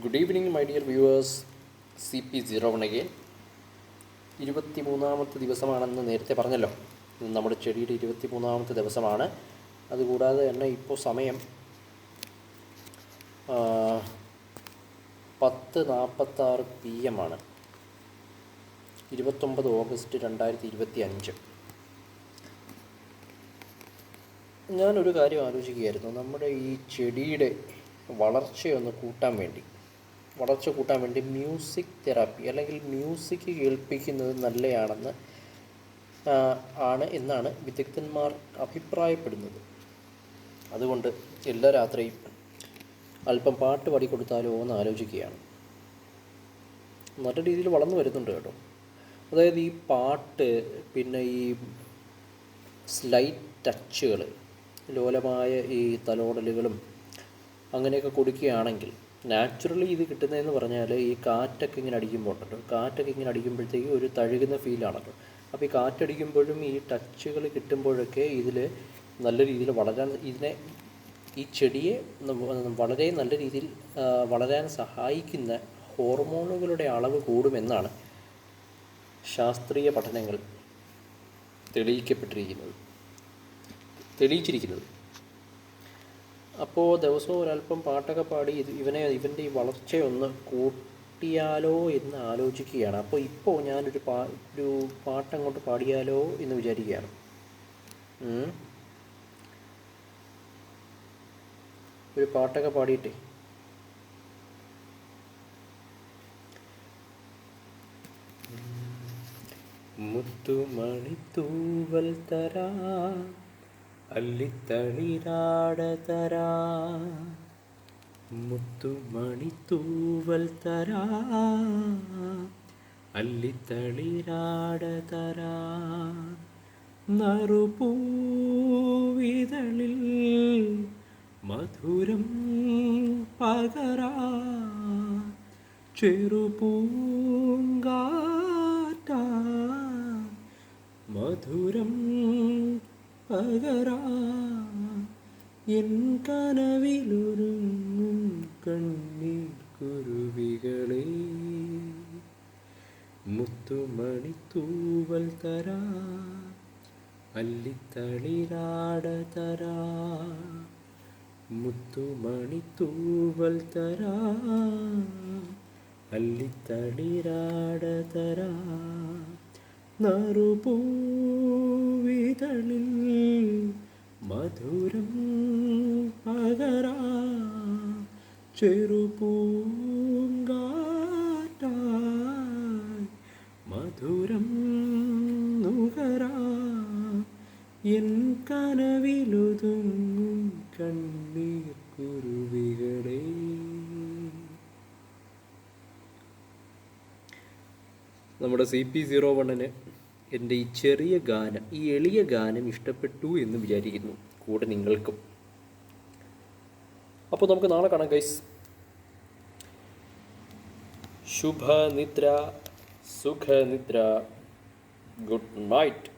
Good evening my dear viewers. CP01 again. 23-ാമത്തെ ദിവസമാണെന്ന് നേരത്തെ പറഞ്ഞല്ലോ. നമ്മുടെ ചെടിയുടെ 23-ാമത്തെ ദിവസമാണ്. അതുകൂടാതെ തന്നെ ഇപ്പോൾ സമയം 10:46 PM ആണ്. 29 ഓഗസ്റ്റ് 2025. ഞാനൊരു കാര്യം ആലോചിക്കുകയായിരുന്നു. നമ്മുടെ ഈ ചെടിയുടെ വളർച്ച കൂട്ടാൻ വേണ്ടി മ്യൂസിക് തെറാപ്പി അല്ലെങ്കിൽ മ്യൂസിക് കേൾപ്പിക്കുന്നത് നല്ലതാണെന്ന് എന്നാണ് വിദഗ്ധന്മാർ അഭിപ്രായപ്പെടുന്നത്. അതുകൊണ്ട് എല്ലാ രാത്രിയും അല്പം പാട്ട് പാടിക്കൊടുത്താലോ എന്ന് ആലോചിക്കുകയാണ്. നല്ല രീതിയിൽ വളർന്നു വരുന്നുണ്ട് കേട്ടോ. അതായത് ഈ പാട്ട്, പിന്നെ ഈ സ്ലൈറ്റ് ടച്ചുകൾ, ലോലമായ ഈ തലോടലുകളും അങ്ങനെയൊക്കെ കൊടുക്കുകയാണെങ്കിൽ നാച്ചുറലി ഇത് കിട്ടുന്നതെന്ന് പറഞ്ഞാൽ ഈ കാറ്റൊക്കെ ഇങ്ങനെ അടിക്കുമ്പോഴത്തേക്ക് ഒരു തഴുകുന്ന ഫീലാണല്ലോ. അപ്പോൾ ഈ കാറ്റടിക്കുമ്പോഴും ഈ ടച്ചുകൾ കിട്ടുമ്പോഴൊക്കെ ഇതിൽ നല്ല രീതിയിൽ ഈ ചെടിയെ വളരെ നല്ല രീതിയിൽ വളരാൻ സഹായിക്കുന്ന ഹോർമോണുകളുടെ അളവ് കൂടുമെന്നാണ് ശാസ്ത്രീയ പഠനങ്ങൾ തെളിയിച്ചിരിക്കുന്നത്. അപ്പോൾ ദിവസവും ഒരല്പം പാട്ടൊക്കെ പാടി ഇവൻ്റെ ഈ വളർച്ചയൊന്ന് കൂട്ടിയാലോ എന്ന് ആലോചിക്കുകയാണ്. അപ്പോൾ ഞാനൊരു പാട്ടങ്ങോട്ട് പാടിയാലോ എന്ന് വിചാരിക്കുകയാണ്. ഒരു പാട്ടൊക്കെ പാടിയിട്ടേ. മുത്തുമണിത്തൂവൽ തരാ, അല്ലിത്തളിരാട തരാ, മുത്തുമണിത്തൂവൽ തരാ, അല്ലിത്തളിരാട തരാ, നറുപൂവിതളിൽ മധുരം പകരാ, ചെറുപൂങ്കാറ്റാ മധുരം പകരാ, എൻ കനവിലൊരുങ്ങും കണ്ണീർ കുരുവികളെ, മുത്തുമണിത്തൂവൽ തരാ, അല്ലിത്തളിരാട തരാ, മുത്തുമണിത്തൂവൽ തരാ, അല്ലിത്തളിരാട തരാ, നറുപൂവിതളിൽ മധുരം പകരാ, ചെറുപൂങ്കാറ്റായി മധുരം നുകരാ, എൻ കനവിലൊതുങ്ങും കണ്ണീർ കുരുവികളെ. നമ്മുടെ CP01 എൻ്റെ ഈ ചെറിയ ഗാനം, ഈ എളിയ ഗാനം ഇഷ്ടപ്പെട്ടു എന്ന് വിചാരിക്കുന്നു, കൂടെ നിങ്ങൾക്കും. അപ്പോൾ നമുക്ക് നാളെ കാണാം ഗൈസ്. ശുഭനിദ്ര, സുഖനിദ്ര, ഗുഡ് നൈറ്റ്.